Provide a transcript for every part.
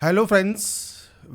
Hello friends,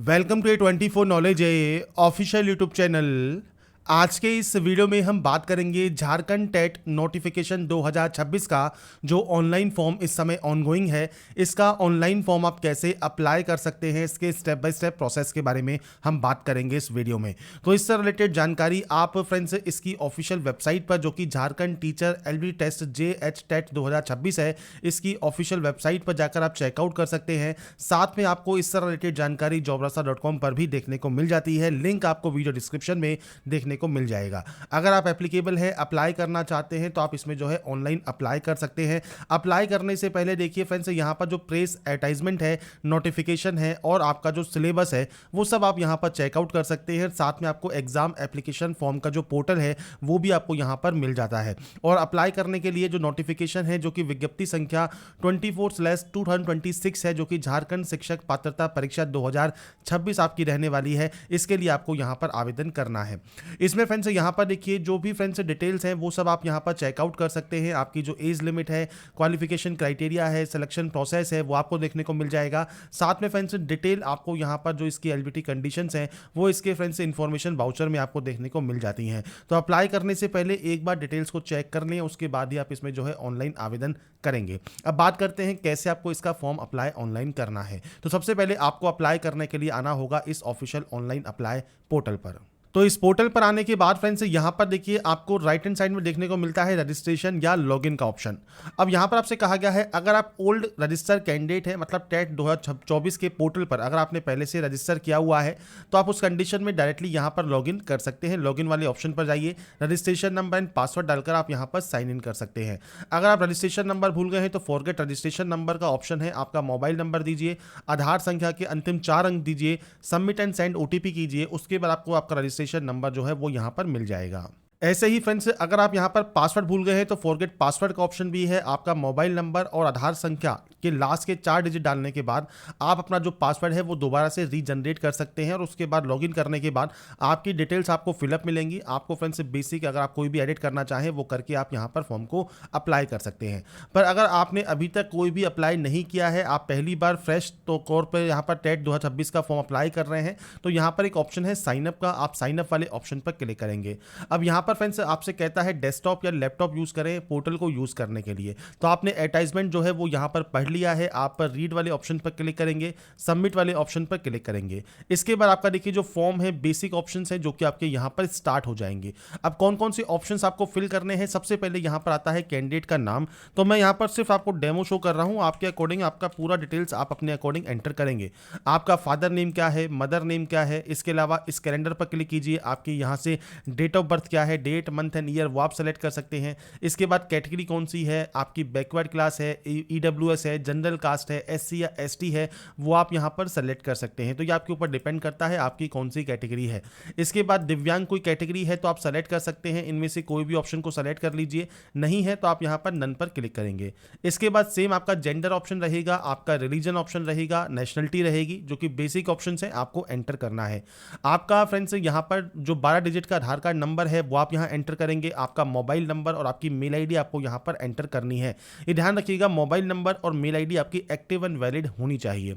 welcome to A 24 knowledge A official YouTube channel. आज के इस video में हम बात करेंगे झारखंड टेट नोटिफिकेशन 2026 का जो ऑनलाइन फॉर्म इस समय ऑनगोइंग है। इसका ऑनलाइन फॉर्म आप कैसे अप्लाई कर सकते हैं, इसके स्टेप बाय स्टेप प्रोसेस के बारे में हम बात करेंगे इस वीडियो में। तो इससे रिलेटेड जानकारी आप फ्रेंड्स इसकी ऑफिशियल वेबसाइट पर, जो कि झारखंड टीचर एलबी टेस्ट JH टेट 2026 है, इसकी ऑफिशियल वेबसाइट पर जाकर आप चेकआउट कर सकते हैं। साथ में आपको इससे रिलेटेड जानकारी jobrasa.com पर भी देखने को मिल जाती है। लिंक आपको वीडियो डिस्क्रिप्शन में देखने को मिल जाएगा। अगर आप एप्लीकेबल है, अप्लाई करना चाहते हैं, तो आप इसमें जो है ऑनलाइन अप्लाई कर सकते हैं। अप्लाई करने से पहले देखिए फ्रेंड्स, यहाँ पर जो प्रेस एडवर्टाइजमेंट है, नोटिफिकेशन है और आपका जो सिलेबस है, वो सब आप यहाँ पर चेकआउट कर सकते हैं। साथ में आपको एग्जाम एप्लीकेशन फॉर्म का जो पोर्टल है वो भी आपको यहाँ पर मिल जाता है। और अप्लाई करने के लिए जो नोटिफिकेशन है, जो कि विज्ञप्ति संख्या 24/2026 है, जो कि झारखंड शिक्षक पात्रता परीक्षा 2026 आपकी रहने वाली है, इसके लिए आपको यहाँ पर आवेदन करना है। इसमें फ्रेंड्स यहाँ पर देखिए जो भी फ्रेंड्स डिटेल्स हैं वो सब आप यहाँ पर चेकआउट कर सकते हैं। आपकी जो एज लिमिट है, क्वालिफिकेशन क्राइटेरिया है, सिलेक्शन प्रोसेस है, वो आपको देखने को मिल जाएगा। साथ में फ्रेंड्स डिटेल आपको यहाँ पर जो इसकी एलिजिबिलिटी कंडीशंस हैं वो इसके फ्रेंड्स इन्फॉर्मेशन वाउचर में आपको देखने को मिल जाती हैं। तो अप्लाई करने से पहले एक बार डिटेल्स को चेक कर लें, उसके बाद ही आप इसमें जो है ऑनलाइन आवेदन करेंगे। अब बात करते हैं कैसे आपको इसका फॉर्म अप्लाई ऑनलाइन करना है। तो सबसे पहले आपको अप्लाई करने के लिए आना होगा इस ऑफिशियल ऑनलाइन अप्लाई पोर्टल पर। तो इस पोर्टल पर आने के बाद फ्रेंड्स यहाँ पर देखिए आपको राइट हैंड साइड में देखने को मिलता है रजिस्ट्रेशन या लॉगिन का ऑप्शन। अब यहाँ पर आपसे कहा गया है, अगर आप ओल्ड रजिस्टर कैंडिडेट है, मतलब टेट 2024 के पोर्टल पर अगर आपने पहले से रजिस्टर किया हुआ है, तो आप उस कंडीशन में डायरेक्टली यहाँ पर लॉगिन कर सकते हैं। लॉगिन वाले ऑप्शन पर जाइए, रजिस्ट्रेशन नंबर एंड पासवर्ड डालकर आप यहाँ पर साइन इन कर सकते हैं। अगर आप रजिस्ट्रेशन नंबर भूल गए हैं तो फॉरगेट रजिस्ट्रेशन नंबर का ऑप्शन है, आपका मोबाइल नंबर दीजिए, आधार संख्या के अंतिम 4 अंक दीजिए, सबमिट एंड सेंड OTP कीजिए, उसके बाद आपको आपका रजिस्ट्रेशन नंबर जो है वो यहां पर मिल जाएगा। ऐसे ही फ्रेंड्स अगर आप यहां पर पासवर्ड भूल गए हैं तो फॉरगेट पासवर्ड का ऑप्शन भी है। आपका मोबाइल नंबर और आधार संख्या के लास्ट के 4 डिजिट डालने के बाद आप अपना जो पासवर्ड है वो दोबारा से रीजनरेट कर सकते हैं और उसके बाद लॉगिन करने के बाद आपकी डिटेल्स आपको फिलअप मिलेंगी। आपको फ्रेंड्स बेसिक अगर आप कोई भी एडिट करना चाहें वो करके आप यहाँ पर फॉर्म को अप्लाई कर सकते हैं। पर अगर आपने अभी तक कोई भी अप्लाई नहीं किया है, आप पहली बार फ्रेश तो कोर पर यहाँ पर टेट 2026 का फॉर्म अप्लाई कर रहे हैं, तो यहाँ पर एक ऑप्शन है साइनअप का, आप साइनअप वाले ऑप्शन पर क्लिक करेंगे। अब यहाँ पर फ्रेंड्स आपसे कहता है डेस्कटॉप या लैपटॉप यूज करें पोर्टल को यूज करने के लिए, तो आपने एडवर्टाइजमेंट जो है वो यहाँ पर पढ़ लिया है, आप पर रीड वाले ऑप्शन पर क्लिक करेंगे, सबमिट वाले ऑप्शन पर क्लिक करेंगे। इसके बाद आपका देखिए जो फॉर्म है, बेसिक ऑप्शंस हैं जो कि आपके यहाँ पर स्टार्ट हो जाएंगे। अब कौन कौन से ऑप्शंस आपको फिल करने हैं, सबसे पहले यहाँ पर आता है कैंडिडेट का नाम। तो मैं यहाँ पर सिर्फ आपको डेमो शो कर रहा हूँ, आपके अकॉर्डिंग आपका पूरा डिटेल्स आप अपने अकॉर्डिंग एंटर करेंगे। आपका फादर नेम क्या है, मदर नेम क्या है, इसके अलावा इस कैलेंडर पर क्लिक कीजिए, आपकी यहाँ से डेट ऑफ बर्थ क्या है, डेट मंथ एंड ईयर वो आप सेलेक्ट कर सकते हैं। इसके बाद कैटेगरी कौन सी है, आपकी बैकवर्ड क्लास है, EWS है, जनरल कास्ट है, SC या ST है, वो आप यहाँ पर सेलेक्ट कर सकते हैं। तो ये आपके ऊपर डिपेंड करता है आपकी कौन सी कैटेगरी है। इसके बाद दिव्यांग कोई कैटेगरी है तो आप सेलेक्ट कर सकते हैं, इनमें से कोई भी ऑप्शन को सेलेक्ट कर लीजिए, नहीं है तो आप यहाँ पर नन पर क्लिक करेंगे। इसके बाद सेम आपका जेंडर ऑप्शन रहेगा, आपका रिलीजन ऑप्शन रहेगा, नेशनलिटी रहेगी, जो कि बेसिक ऑप्शन है, आपको एंटर करना है। आपका फ्रेंड्स यहाँ पर जो 12 डिजिट का आधार कार्ड नंबर है वो आप यहाँ एंटर करेंगे। आपका मोबाइल नंबर और आपकी मेल आईडी आपको यहाँ पर एंटर करनी है। ये ध्यान रखिएगा, मोबाइल नंबर और मेल आईडी आपकी एक्टिव एंड वैलिड होनी चाहिए।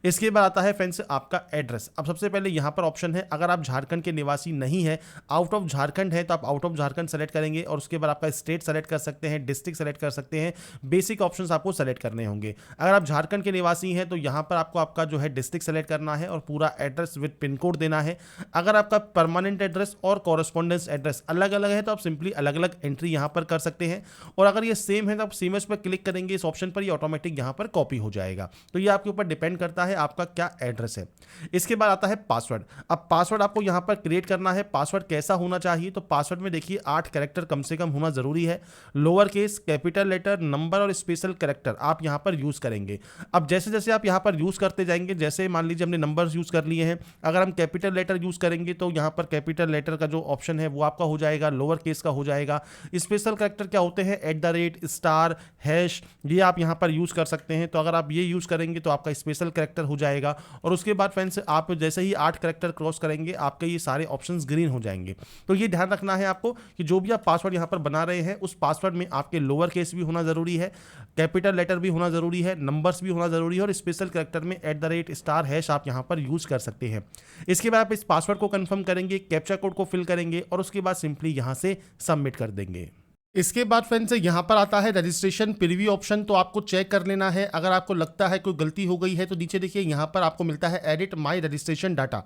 इसके बाद आता है फ्रेंड्स आपका एड्रेस। अब सबसे पहले यहाँ पर ऑप्शन है, अगर आप झारखंड के निवासी नहीं है, आउट ऑफ झारखंड है, तो आप आउट ऑफ झारखंड सेलेक्ट करेंगे और उसके बाद आपका स्टेट सेलेक्ट कर सकते हैं, डिस्ट्रिक्ट सेलेक्ट कर सकते हैं। बेसिक ऑप्शंस आपको सेलेक्ट करने होंगे। अगर आप झारखंड के निवासी हैं तो यहाँ पर आपको आपका जो है डिस्ट्रिक्ट सेलेक्ट करना है और पूरा एड्रेस विद पिन कोड देना है। अगर आपका परमानेंट एड्रेस और कॉरेस्पॉन्डेंस एड्रेस अलग अलग है तो आप सिंपली अलग अलग एंट्री यहाँ पर कर सकते हैं, और अगर ये सेम है तो आप सीमेज पर क्लिक करेंगे इस ऑप्शन पर, ये ऑटोमेटिक यहाँ पर कॉपी हो जाएगा। तो ये आपके ऊपर डिपेंड करता है आपका क्या एड्रेस है। इसके बाद आता है पासवर्ड। अब पासवर्ड आपको यहाँ पर क्रिएट करना है। पासवर्ड कैसा होना चाहिए, तो पासवर्ड में देखिए 8 कैरेक्टर कम से कम होना जरूरी है। Lower case, capital letter, number और स्पेशल कैरेक्टर आप यहाँ पर यूज करेंगे। अब जैसे जैसे आप यहाँ पर यूज करते जाएंगे, जैसे मान लीजिए हमने नंबर्स यूज कर लिए हैं, अगर हम कैपिटल लेटर यूज करेंगे तो यहाँ पर कैपिटल लेटर का जो ऑप्शन है वो आपका हो जाएगा, लोअर केस का हो जाएगा। स्पेशल कैरेक्टर क्या होते हैं, @ स्टार, हैश, ये आप यहाँ पर यूज़ कर सकते हैं। तो अगर आप ये यूज़ करेंगे तो आपका स्पेशल कैरेक्टर हो जाएगा। और उसके बाद फ्रेंड्स आप जैसे ही 8 कैरेक्टर क्रॉस करेंगे आपके ये सारे ऑप्शंस ग्रीन हो जाएंगे। तो ये ध्यान रखना है आपको कि जो भी आप पासवर्ड यहाँ पर बना रहे हैं उस पासवर्ड में आपके लोअर केस भी होना ज़रूरी है, कैपिटल लेटर भी होना ज़रूरी है, नंबर्स भी होना ज़रूरी है, और स्पेशल कैरेक्टर में @ स्टार, हैश आप यहाँ पर यूज़ कर सकते हैं। इसके बाद आप इस पासवर्ड को कंफर्म करेंगे, कैप्चा कोड को फिल करेंगे और उसके बाद सिंपली यहाँ से सबमिट कर देंगे। इसके बाद फ्रेंड्स यहाँ पर आता है रजिस्ट्रेशन प्रीव्यू ऑप्शन। तो आपको चेक कर लेना है, अगर आपको लगता है कोई गलती हो गई है तो नीचे देखिए यहाँ पर आपको मिलता है एडिट माय रजिस्ट्रेशन डाटा।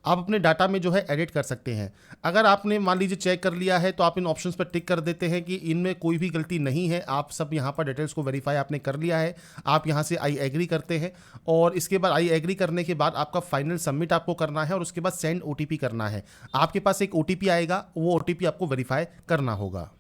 आप अपने डाटा में जो है एडिट कर सकते हैं। अगर आपने मान लीजिए चेक कर लिया है तो आप इन ऑप्शंस पर टिक कर देते हैं कि इनमें कोई भी गलती नहीं है, आप सब यहाँ पर डिटेल्स को वेरीफाई आपने कर लिया है। आप यहाँ से आई एग्री करते हैं और इसके बाद आई एग्री करने के बाद आपका फाइनल सबमिट आपको करना है और उसके बाद सेंड OTP करना है। आपके पास एक OTP आएगा, वो OTP आपको वेरीफाई करना होगा।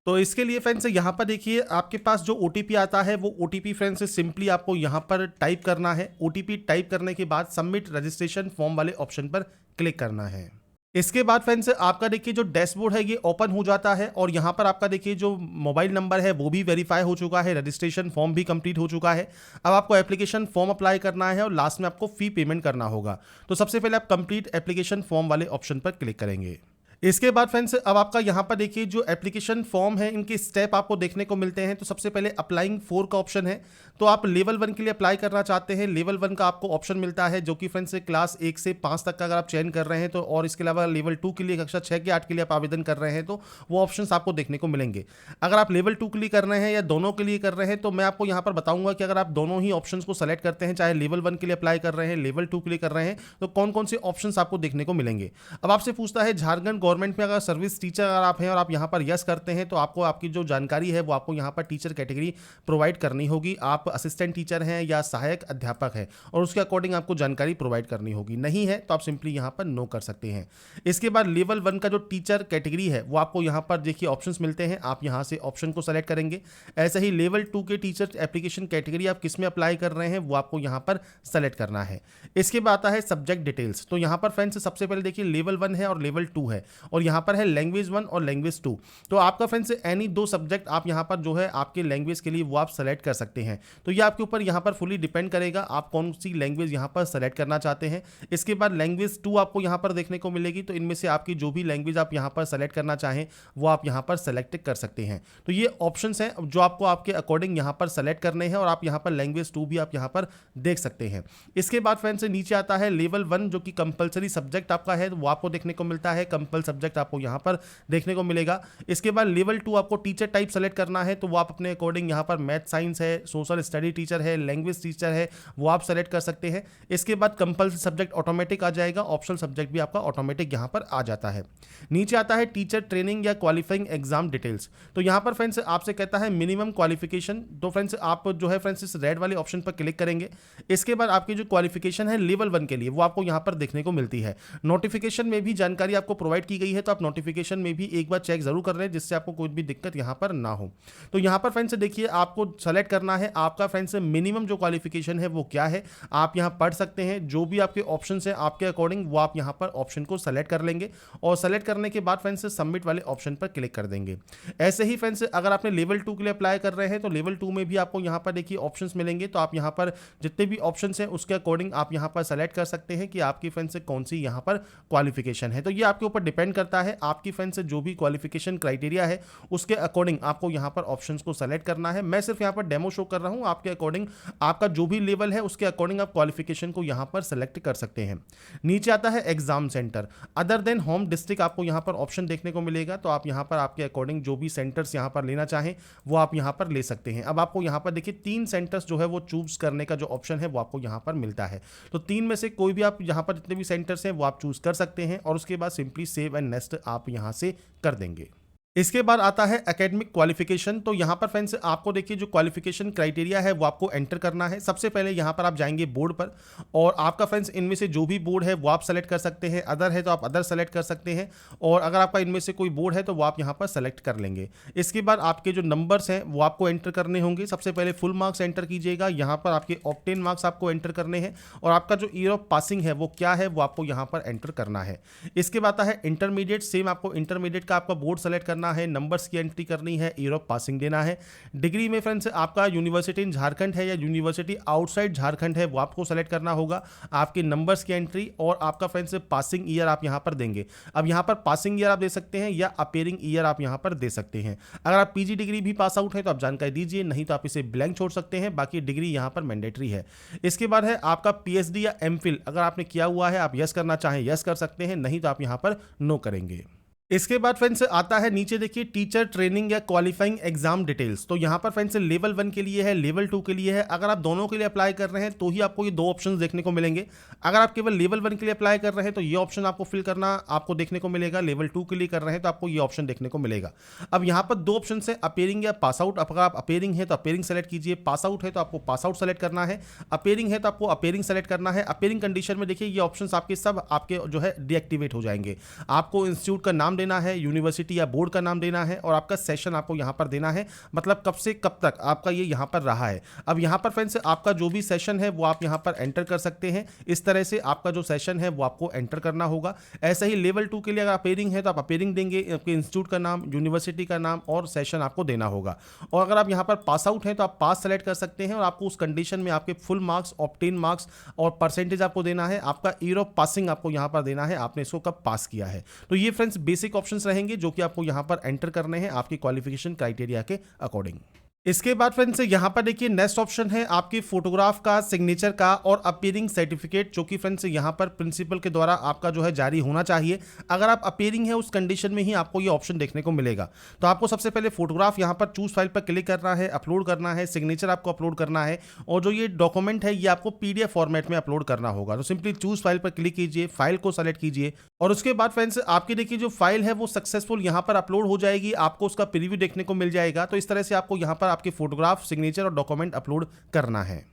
तो इसके लिए फ्रेंड्स यहाँ पर देखिए आपके पास जो OTP आता है वो OTP फ्रेंड्स सिंपली आपको यहाँ पर टाइप करना है। OTP टाइप करने के बाद सबमिट रजिस्ट्रेशन फॉर्म वाले ऑप्शन पर क्लिक करना है। इसके बाद फ्रेंड्स आपका देखिए जो डैशबोर्ड है ये ओपन हो जाता है और यहाँ पर आपका देखिए जो मोबाइल नंबर है वो भी वेरीफाई हो चुका है, रजिस्ट्रेशन फॉर्म भी कंप्लीट हो चुका है। अब आपको एप्लीकेशन फॉर्म अप्लाई करना है और लास्ट में आपको फी पेमेंट करना होगा। तो सबसे पहले आप कंप्लीट एप्लीकेशन फॉर्म वाले ऑप्शन पर क्लिक करेंगे। इसके बाद फ्रेंड्स अब आपका यहाँ पर देखिए जो एप्लीकेशन फॉर्म है इनके स्टेप आपको देखने को मिलते हैं। तो सबसे पहले अप्लाइंग फॉर का ऑप्शन है, तो आप लेवल 1 के लिए अप्लाई करना चाहते हैं। लेवल 1 का आपको ऑप्शन मिलता है जो कि फ्रेंड्स क्लास 1 से 5 तक का अगर आप चयन कर रहे हैं तो, और इसके अलावा लेवल 2 के लिए कक्षा 6 के 8 के लिए आप आवेदन कर रहे हैं तो वो ऑप्शंस आपको देखने को मिलेंगे। अगर आप लेवल 2 के लिए कर रहे हैं या दोनों के लिए कर रहे हैं तो मैं आपको यहाँ पर बताऊंगा कि अगर आप दोनों ही ऑप्शंस को सेलेक्ट करते हैं, चाहे लेवल 1 के लिए अप्लाई कर रहे हैं, लेवल 2 के लिए कर रहे हैं, तो कौन कौन से ऑप्शंस आपको देखने को मिलेंगे। अब आपसे पूछता है झारखंड गवर्नमेंट में अगर सर्विस टीचर अगर आप हैं और आप यहां पर यस करते हैं तो आपको आपकी जो जानकारी है वो आपको यहां पर टीचर कैटेगरी प्रोवाइड करनी होगी। आप असिस्टेंट टीचर हैं या सहायक अध्यापक है और उसके अकॉर्डिंग आपको जानकारी प्रोवाइड करनी होगी। नहीं है तो आप सिंपली यहां पर नो कर सकते हैं। इसके बाद लेवल 1 का जो टीचर कैटेगरी है वो आपको यहां पर देखिए ऑप्शंस मिलते हैं, आप यहां से ऑप्शन को सेलेक्ट करेंगे। ऐसे ही लेवल 2 के टीचर एप्लीकेशन कैटेगरी आप किस में अप्लाई कर रहे हैं वो आपको यहां पर सेलेक्ट करना है। इसके बाद आता है सब्जेक्ट डिटेल्स। तो यहां पर फ्रेंड्स सबसे पहले देखिए लेवल 1 है और लेवल 2 है और यहां पर है लैंग्वेज 1 और लैंग्वेज 2। तो आपका फ्रेंड्स एनी 2 सब्जेक्ट आप यहां पर जो है आपके लैंग्वेज के लिए वो आप सेलेक्ट कर सकते हैं। तो ये आपके ऊपर यहां पर फुली डिपेंड करेगा आप कौन सी लैंग्वेज यहां पर सेलेक्ट करना चाहते हैं। इसके बाद लैंग्वेज 2 आपको यहां पर देखने को मिलेगी, तो इनमें से आपकी जो भी लैंग्वेज आप यहां पर सेलेक्ट करना चाहें वो आप यहां पर सेलेक्ट कर सकते हैं। तो ये ऑप्शंस हैं जो आपको आपके अकॉर्डिंग यहां पर सेलेक्ट करने हैं और आप यहां पर लैंग्वेज 2 भी आप यहां पर देख सकते हैं। इसके बाद फ्रेंड्स नीचे आता है लेवल 1 जो कि कंपलसरी सब्जेक्ट आपका है वो आपको देखने को मिलता है, कंपल सब्जेक्ट आपको यहां पर देखने को मिलेगा। इसके बाद लेवल 2 आपको टीचर टाइप सेलेक्ट करना है, तो वो आप अपने अकॉर्डिंग यहां पर मैथ साइंस है, सोशल स्टडी टीचर है, लैंग्वेज टीचर है, वो आप सेलेक्ट कर सकते हैं। इसके बाद कंपल्सरी सब्जेक्ट ऑटोमेटिक आ जाएगा, ऑप्शनल सब्जेक्ट भी आपका ऑटोमेटिक यहां पर आ जाता है। नीचे आता है टीचर ट्रेनिंग या क्वालिफाइंग एग्जाम डिटेल्स। तो यहां पर फ्रेंड्स आपसे कहता है मिनिमम क्वालिफिकेशन। तो फ्रेंड्स आप जो है फ्रेंड्स इस रेड वाले ऑप्शन पर क्लिक करेंगे। इसके बाद आपकी जो क्वालिफिकेशन है लेवल 1 के लिए वो आपको यहां पर देखने को मिलती है। नोटिफिकेशन में भी जानकारी आपको प्रोवाइड की गई है, तो आप नोटिफिकेशन में भी एक बार चेक जरूर कर लें जिससे आपको कोई भी दिक्कत यहां पर ना हो। तो यहां पर फ्रेंड्स देखिए आपको सेलेक्ट करना है आपका फ्रेंड्स मिनिमम जो क्वालिफिकेशन है वो क्या है। आप यहां पढ़ सकते हैं, जो भी आपके ऑप्शन है आपके अकॉर्डिंग वो आप यहां पर ऑप्शन को सेलेक्ट कर लेंगे और सेलेक्ट करने के बाद फ्रेंड्स सबमिट वाले ऑप्शन पर क्लिक कर देंगे। ऐसे ही फ्रेंड्स अगर आपने लेवल 2 के लिए अप्लाई कर रहे हैं तो लेवल 2 में भी आपको यहां पर देखिए ऑप्शंस मिलेंगे, तो आप यहां पर जितने भी ऑप्शंस हैं उसके अकॉर्डिंग आप यहां पर सेलेक्ट कर सकते हैं कि आपकी फ्रेंड्स से कौन सी यहां पर क्वालिफिकेशन है। तो ये आपके ऊपर डिपेंड करता है, आपकी फ्रेंड्स से जो भी क्वालिफिकेशन क्राइटेरिया है उसके अकॉर्डिंग आपको यहां पर ऑप्शंस को सेलेक्ट करना है। मैं सिर्फ यहां पर डेमो शो कर रहा हूं, आपके अकॉर्डिंग आपका जो भी लेवल है उसके अकॉर्डिंग आप क्वालिफिकेशन को यहां पर सेलेक्ट कर सकते हैं। नीचे आता है exam centre other than home district, आपको यहां पर ऑप्शन देखने को मिलेगा, तो आप यहां पर आपके अकॉर्डिंग जो भी सेंटर्स यहां पर लेना चाहें वो आप यहां पर ले सकते हैं। अब आपको यहां पर देखिए 3 सेंटर्स जो है वो चूज करने का जो ऑप्शन है वो आपको यहां पर मिलता है। तो 3 में से कोई भी आप यहां पर जितने भी सेंटर्स हैं वो आप चूज कर सकते हैं और उसके बाद सिंपली सेव एंड नेक्स्ट आप यहां से कर देंगे। इसके बाद आता है एकेडमिक क्वालिफिकेशन। तो यहाँ पर फ्रेंड्स आपको देखिए जो क्वालिफिकेशन क्राइटेरिया है वो आपको एंटर करना है। सबसे पहले यहाँ पर आप जाएंगे बोर्ड पर, और आपका फ्रेंड्स इनमें से जो भी बोर्ड है वो आप सेलेक्ट कर सकते हैं। अदर है तो आप अदर सेलेक्ट कर सकते हैं, और अगर आपका इनमें से कोई बोर्ड है तो वो आप यहाँ पर सेलेक्ट कर लेंगे। इसके बाद आपके जो नंबर्स हैं वो आपको एंटर करने होंगे। सबसे पहले फुल मार्क्स एंटर कीजिएगा, यहाँ पर आपके ऑब्टेन मार्क्स आपको एंटर करने हैं, और आपका जो ईयर ऑफ पासिंग है वो क्या है वो आपको यहाँ पर एंटर करना है। इसके बाद आता है इंटरमीडिएट। सेम आपको इंटरमीडिएट का आपका बोर्ड सेलेक्ट करना है, नंबर्स की एंट्री करनी है, ईयर ऑफ पासिंग देना है। डिग्री में फ्रेंड्स आपका यूनिवर्सिटी इन झारखंड है या यूनिवर्सिटी आउटसाइड झारखंड है वो आपको सेलेक्ट करना होगा। आपके नंबर्स की एंट्री और आपका फ्रेंड्स पासिंग ईयर आप यहां पर देंगे। अब यहां पर पासिंग ईयर आप दे सकते हैं या अपीयरिंग ईयर आप यहां पर दे सकते हैं। अगर आप पीजी डिग्री भी पास आउट है तो आप जानकारी दीजिए, नहीं तो आप इसे ब्लैंक छोड़ सकते हैं, बाकी डिग्री यहां पर मैंडेटरी है। इसके बाद है आपका पीएचडी या एमफिल, अगर आपने किया हुआ है आप यस करना चाहें यस कर सकते हैं, नहीं तो आप यहां पर नो करेंगे। इसके बाद फ्रेंड्स आता है नीचे देखिए टीचर ट्रेनिंग या क्वालिफाइंग एग्जाम डिटेल्स। तो यहाँ पर फ्रेंड्स लेवल 1 के लिए है, लेवल 2 के लिए है। अगर आप दोनों के लिए अप्लाई कर रहे हैं तो ही आपको ये दो ऑप्शंस देखने को मिलेंगे। अगर आप केवल लेवल 1 के लिए अप्लाई कर रहे हैं तो ये ऑप्शन आपको फिल करना आपको देखने को मिलेगा। लेवल 2 के लिए कर रहे हैं तो आपको ये ऑप्शन देखने को मिलेगा। अब यहाँ पर दो ऑप्शन है, अपीयरिंग या पास आउट। अगर आप अपीयरिंग है तो अपीयरिंग सेलेक्ट कीजिए, पास आउट है तो आपको पास आउट सेलेक्ट करना है, अपीयरिंग है तो आपको अपीयरिंग सेलेक्ट करना है। अपीयरिंग कंडीशन में देखिए ये ऑप्शन आपके सब आपके जो है डीएक्टिवेट हो जाएंगे। आपको इंस्टीट्यूट का नाम देना है, यूनिवर्सिटी या बोर्ड का नाम देना है, और आपका सेशन आपको यहां पर देना है, मतलब कब से कब तक आपका ये यहां पर रहा है। अब यहां पर फ्रेंड्स आपका जो भी सेशन है वो आप यहां पर एंटर कर सकते हैं। इस तरह से आपका जो सेशन है वो आपको एंटर करना होगा। ऐसे ही लेवल 2 के लिए अगर अपीयरिंग है तो आप अपीयरिंग देंगे, आपके इंस्टीट्यूट का नाम, यूनिवर्सिटी का नाम और सेशन आपको देना होगा। और अगर आप यहां पर पास आउट हैं तो आप पास सेलेक्ट कर सकते हैं, और आपको उस कंडीशन में आपके फुल मार्क्स, ऑब्टेन मार्क्स और परसेंटेज आपको देना है। आपका ईयर ऑफ पासिंग आपको यहां पर देना है, आपने इसको कब पास किया है। तो ये फ्रेंड्स बेसिक ऑप्शंस रहेंगे जो कि आपको यहां पर एंटर करने हैं आपकी क्वालिफिकेशन क्राइटेरिया के अकॉर्डिंग। इसके बाद फ्रेंड्स यहाँ पर देखिए नेक्स्ट ऑप्शन है आपकी फोटोग्राफ का, सिग्नेचर का और अपीयरिंग सर्टिफिकेट, जो कि फ्रेंड्स यहाँ पर प्रिंसिपल के द्वारा आपका जो है जारी होना चाहिए। अगर आप अपीयरिंग है उस कंडीशन में ही आपको ये ऑप्शन देखने को मिलेगा। तो आपको सबसे पहले फोटोग्राफ यहाँ पर चूज फाइल पर क्लिक करना है, अपलोड करना है, सिग्नेचर आपको अपलोड करना है, और जो ये डॉक्यूमेंट है ये आपको पीडीएफ फॉर्मेट में अपलोड करना होगा। तो सिंपली चूज फाइल पर क्लिक कीजिए, फाइल को सेलेक्ट कीजिए, और उसके बाद फ्रेंड्स आपकी देखिए जो फाइल है वो सक्सेसफुल यहाँ पर अपलोड हो जाएगी। आपको उसका प्रीव्यू देखने को मिल जाएगा। तो इस तरह से आपको यहाँ पर आपके फोटोग्राफ, सिग्नेचर और डॉक्यूमेंट अपलोड करना है।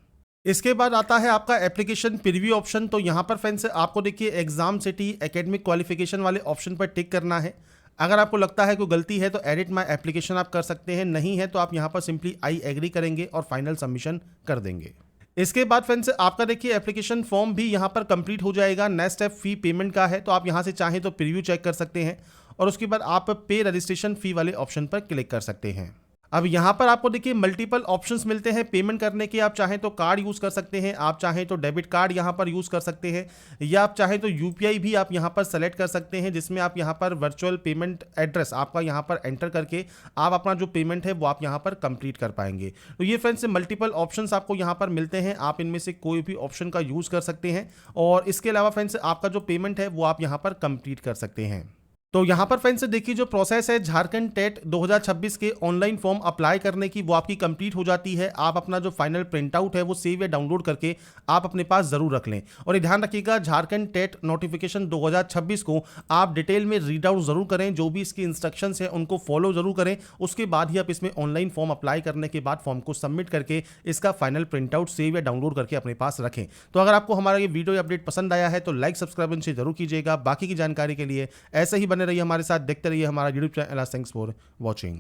इसके बाद आता है आपका एप्लीकेशन प्रीव्यू ऑप्शन। तो यहाँ पर फ्रेंड्स आपको देखिए एग्जाम सिटी, एकेडमिक क्वालिफिकेशन वाले ऑप्शन पर टिक करना है। अगर आपको लगता है कोई गलती है तो एडिट माय एप्लीकेशन आप कर सकते हैं, नहीं है तो आप यहाँ पर सिंपली आई एग्री करेंगे और फाइनल सबमिशन कर देंगे। इसके बाद फ्रेंड्स आपका देखिए एप्लीकेशन फॉर्म भी यहाँ पर कंप्लीट हो जाएगा। नेक्स्ट स्टेप फी पेमेंट का है, तो आप यहाँ से चाहें तो प्रीव्यू चेक कर सकते हैं, और उसके बाद आप पे रजिस्ट्रेशन फी वाले ऑप्शन पर क्लिक कर सकते हैं। अब यहाँ पर आपको देखिए मल्टीपल ऑप्शंस मिलते हैं पेमेंट करने के। आप चाहें तो कार्ड यूज़ कर सकते हैं, आप चाहें तो डेबिट कार्ड यहाँ पर यूज़ कर सकते हैं, या आप चाहें तो यूपीआई भी आप यहाँ पर सेलेक्ट कर सकते हैं, जिसमें आप यहाँ पर वर्चुअल पेमेंट एड्रेस आपका यहाँ पर एंटर करके आप अपना जो पेमेंट है वो आप यहाँ पर कंप्लीट कर पाएंगे। तो ये फ्रेंड्स मल्टीपल ऑप्शंस आपको यहाँ पर मिलते हैं, आप इनमें से कोई भी ऑप्शन का यूज़ कर सकते हैं, और इसके अलावा फ्रेंड्स आपका जो पेमेंट है वो आप यहाँ पर कंप्लीट कर सकते हैं। तो यहाँ पर फ्रेंड्स देखिए जो प्रोसेस है झारखंड टेट 2026 के ऑनलाइन फॉर्म अप्लाई करने की वो आपकी कंप्लीट हो जाती है। आप अपना जो फाइनल प्रिंट आउट है वो सेव या डाउनलोड करके आप अपने पास ज़रूर रख लें, और ये ध्यान रखिएगा झारखंड टेट नोटिफिकेशन 2026 को आप डिटेल में रीड आउट ज़रूर करें, जो भी इसकी इंस्ट्रक्शंस है उनको फॉलो ज़रूर करें। उसके बाद ही आप इसमें ऑनलाइन फॉर्म अप्लाई करने के बाद फॉर्म को सबमिट करके इसका फाइनल प्रिंट आउट सेव या डाउनलोड करके अपने पास रखें। तो अगर आपको हमारा ये वीडियो अपडेट पसंद आया है तो लाइक सब्सक्राइब इनसे जरूर कीजिएगा। बाकी की जानकारी के लिए ऐसे ही बने रहिए हमारे साथ, देखते रहिए हमारा YouTube channel. Thanks for watching.